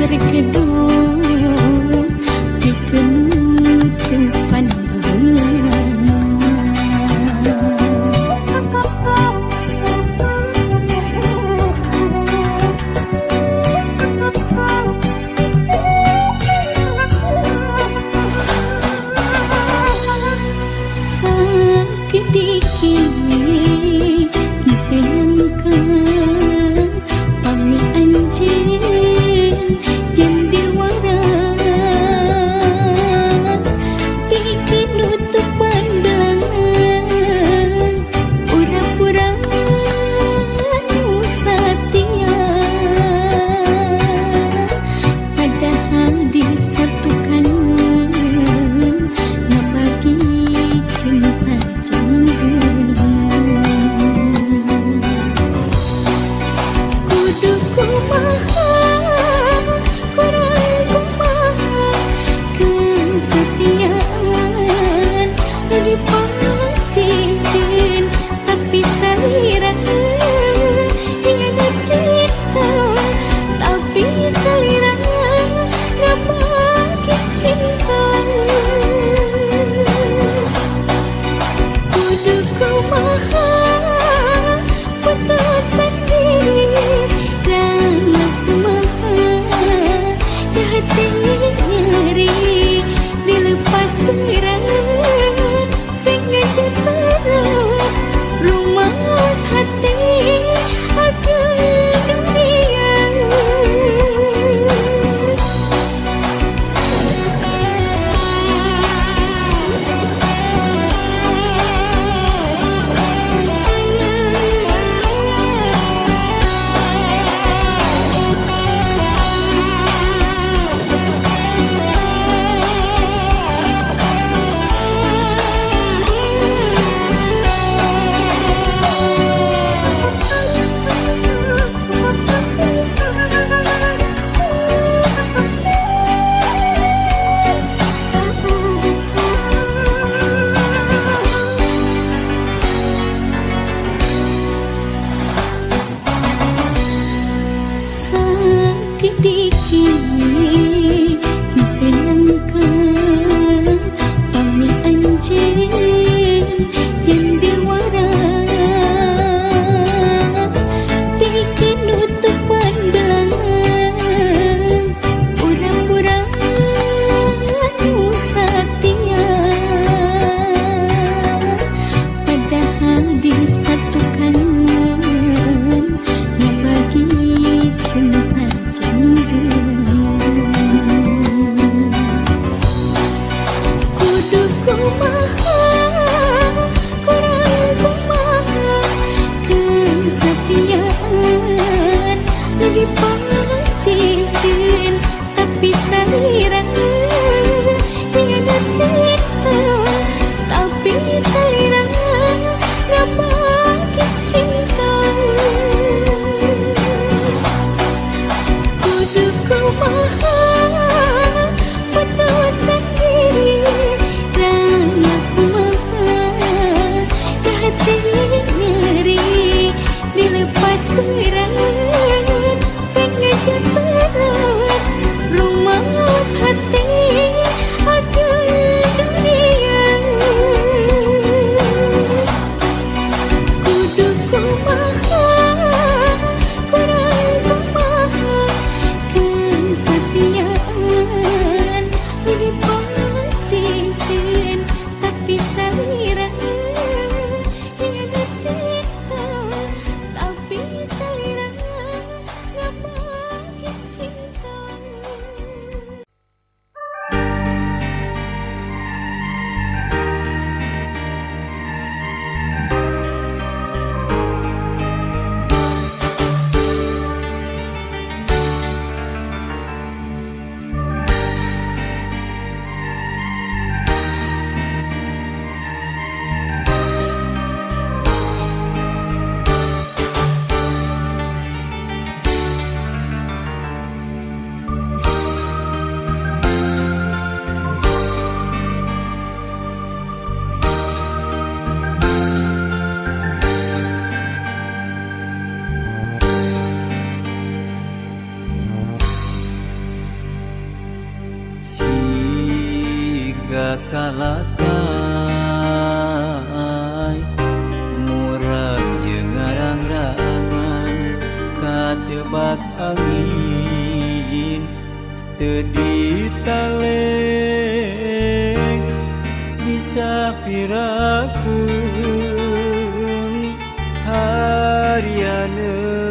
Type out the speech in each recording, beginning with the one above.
terkedung di penutupan bulan. Sakit dikini tenangkan pami anjing yang diwara bikin nutup pandangan pura-pura nusatia padahal disatukan ngebagi cinta kudu kumaha kurang kumaha kesetiaan dipasihkan tapi salira tiada cinta tapi salira nabagi cinta kudu kumaha putus sendiri dalam kumaha dah hati nyeri dilepas berat dengan jatuh rumas hati akan dunia. Sakit dikini tenangkan pami anjing yang diwara bikin nutup pandangan pura-pura nusatia padahal disatukan ngebagi cinta kudu kumaha kurang kumaha kesetiaan dipasihkan tapi salira tiada cinta tapi salira nabagi cinta kudu kumaha putus sendiri raya kumaha dah hati nyeri dilepas berat dengan jatuh rumas hati akan dunia. Kudu kumaha kurang kumaha kesetiaan kalakai murang jeung ngarang-rangan katebak angin teu ditaleng disapirakeun harianeun.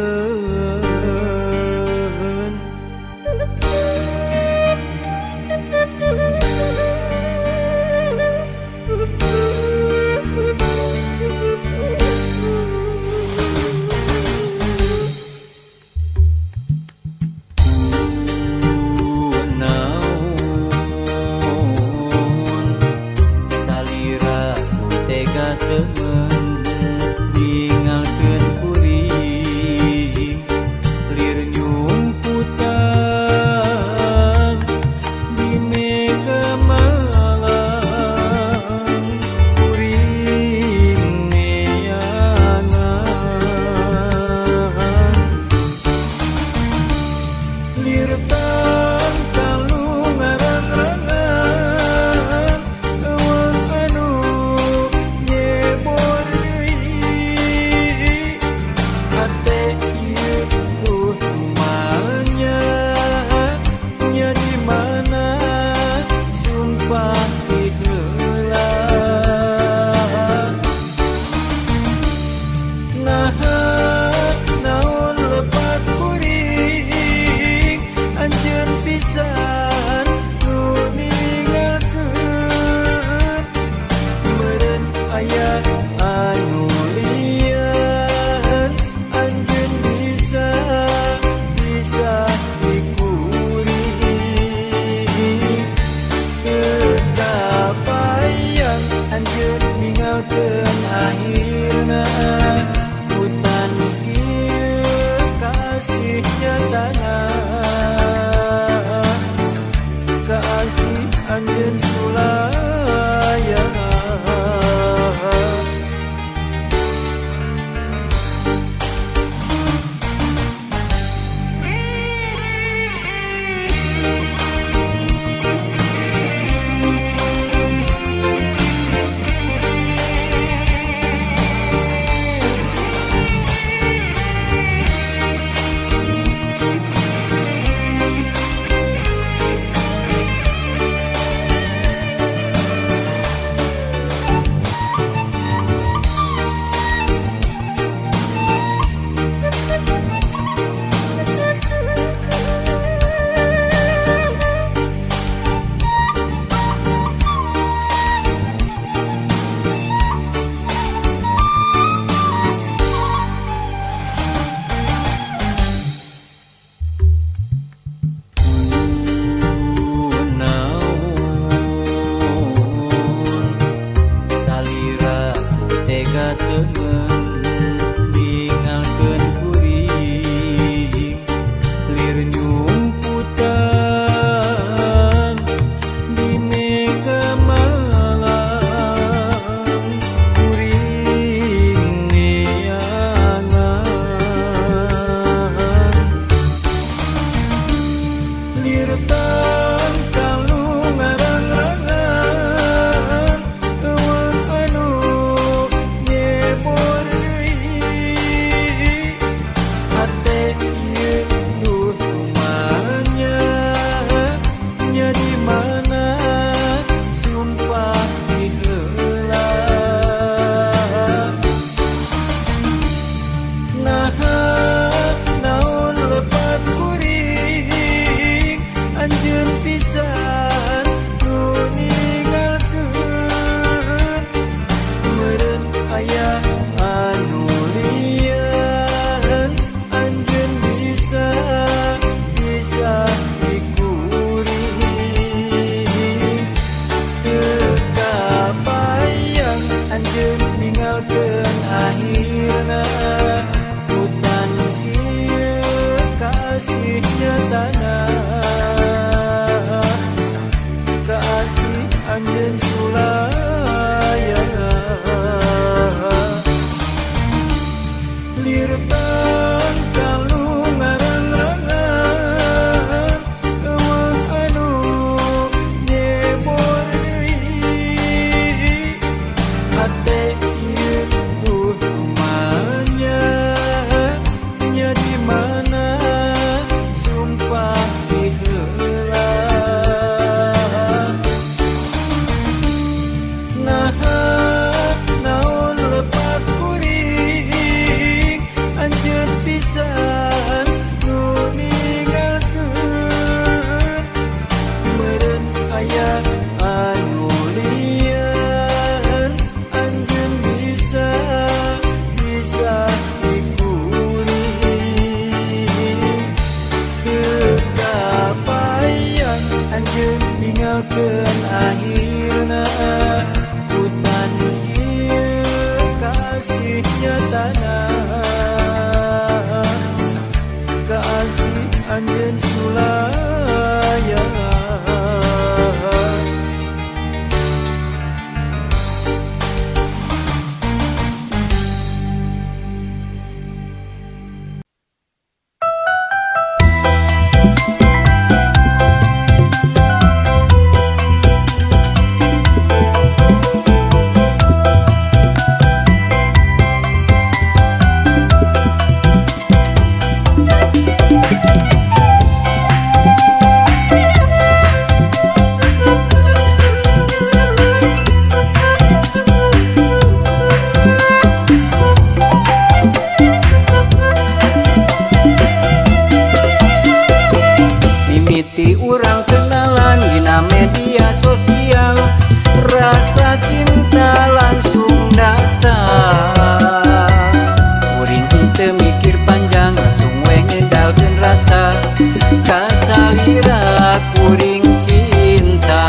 Temen ninggalkeun kuring lir nyumputan di mega malam kuring neangan lir tangkalu ngarang-rangan eueuh anu ninggalkeun akhirna hutan kieu kasih nyatana kasih anjeun sulaya. Temen ninggalkeun kuring lir nyumputan di mega malam kuring neangan lir tangkalu ngarang-rangan eueuh anu naon lepat kuring tinggalkeun akhirna ku panggil kasih nyatana kasih anjeun sulaya. Mimiti urang kenalan dina media sosial, rasa cinta langsung datang. Kuring henteu mikir panjang, langsung we ngedalkeun rasa ka salira kuring cinta.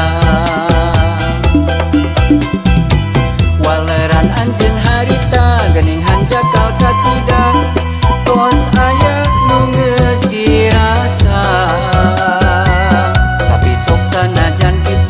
Waleran anjeun harita geuning hanjakal kacidang, tos aya nu geus dirasa. Tapi sok sanajan kitu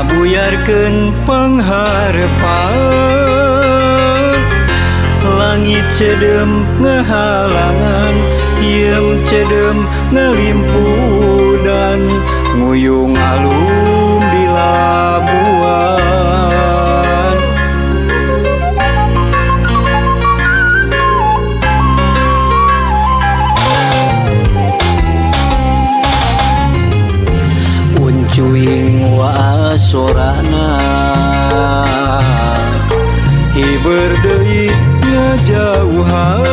ngabuyarkeun pangharapan langit cedem ngahalangan iem cedem ngalimpudan nguyung alum di labuan uncuing wasorana hiber deui ngajauhan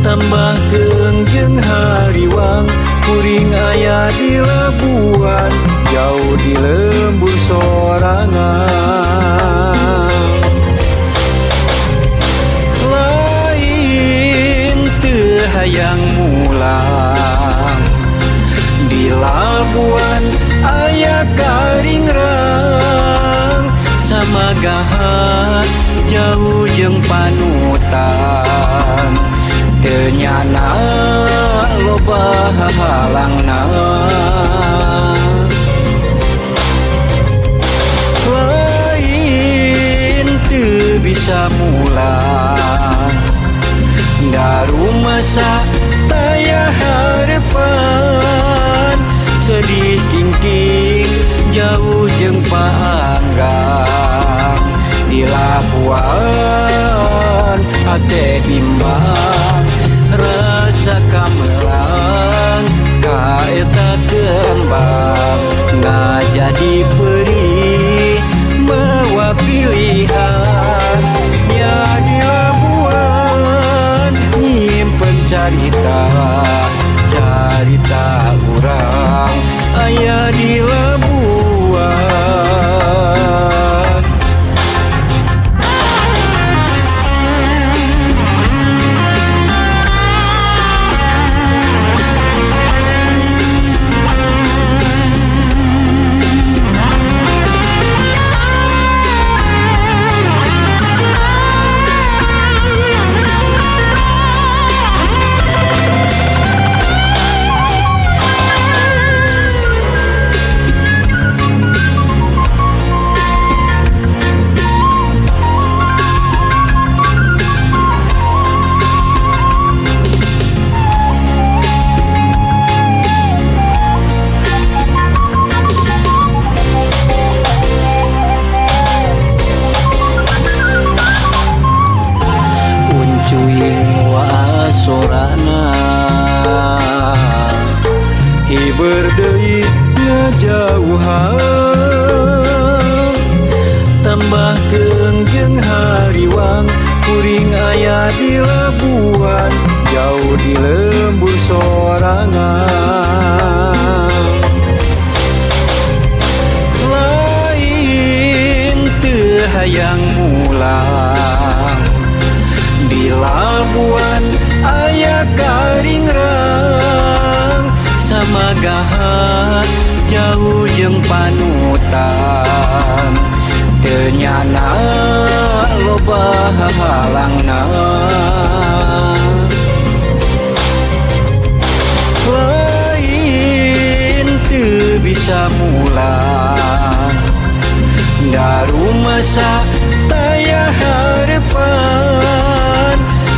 tambahkeun jeung hariwang kuring aya di labuan jauh di lembur sorangan lain teu hayang mulang di labuan aya karingrang samagahan jauh jeung panutan teu nyana loba halangna lain teu bisa mulang da rumasa taya harepan sedih kingking jauh jeung paanggang di labuan hate bimbang rasa kamelang kaeta kembang ngajadi perih mawa pilihan nya di labuan nyimpen carita carita urang aya di labuan hiber deui ngajauhan tambahkeun jeung hariwang kuring aya di labuan jauh di lembur sorangan lain teu hayang mulang di labuan aya karingrang samagahan jauh jeung panutan teu nyana loba halangna lain teu bisa mulang da rumasa taya harepan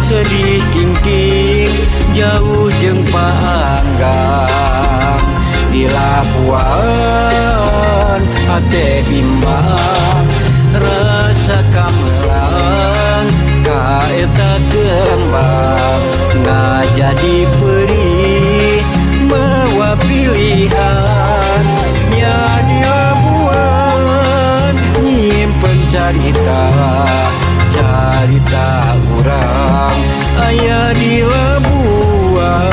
sedih kingking jauh jeung paanggang di labuan hate bimbang rasa kamelang kaeta kembang ngajadi perih mawa pilihan nya di labuan nyimpen carita carita urang aya di labuan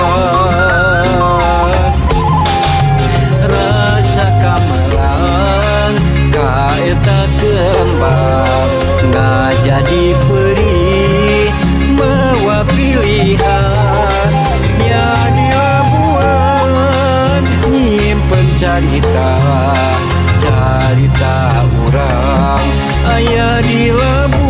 rasa kamelang kaeta kembang ngajadi perih mawa pilihan nya di labuan nyimpen carita carita urang aya di labuan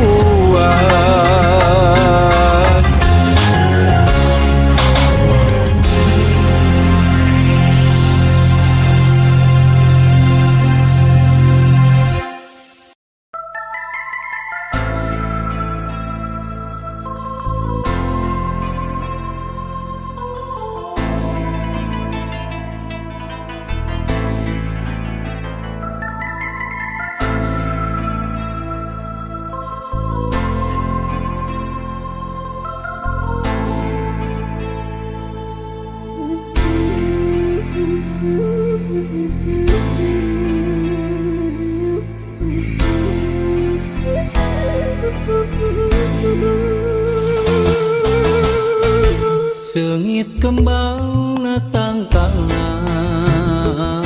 kembang natang tangan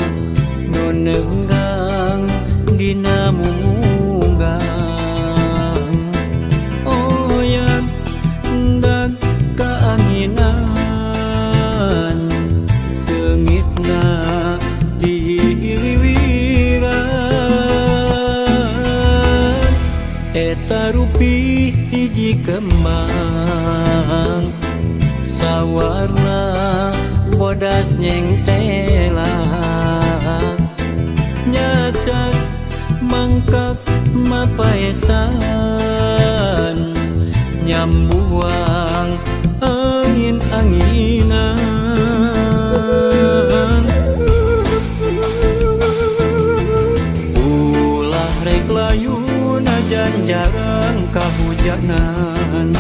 nu neunggang dina munggang oyang hendak kaanginan seungitna diliwiran eta rupi hiji kembang sawarna bodas nyengtelak nyacas mangkak mapaesan nyambuang angin-anginan ulah rek layu najan jarang kahujanan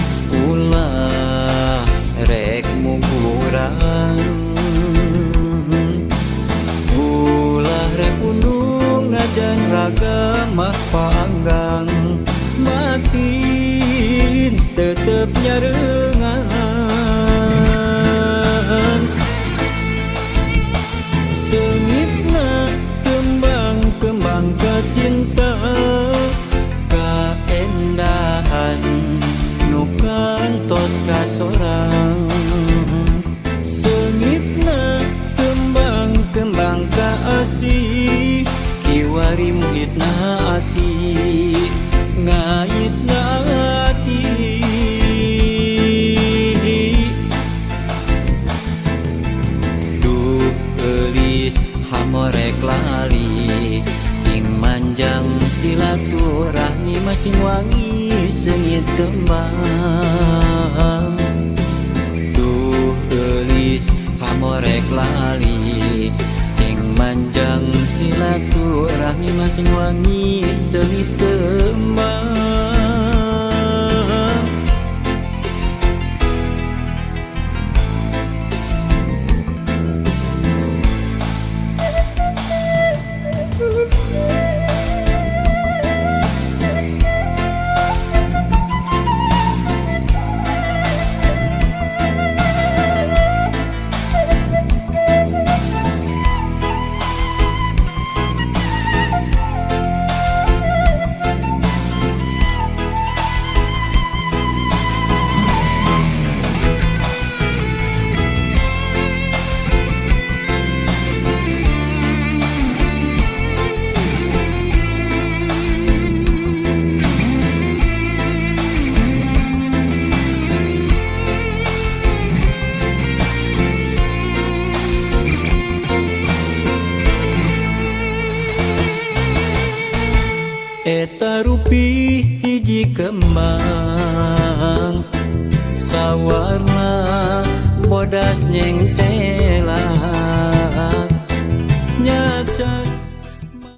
ulah rek mungkurang ulah rek undung najan raga mah panggang makin tetep nyarengan seungitna kembang-kembang kacinta kaendahan nu kantos kasorang seungitna kembang-kembang kaasih kiwari muhitna ati ngaitna ati duh eulis hamorek lali sing manjang silaturahmi masing wangi seungit kembang duh eulis hamorek lali sing manjang silaturahmi masing wangi seungit kembang eta rupi hiji kembang sawarna bodas nyengte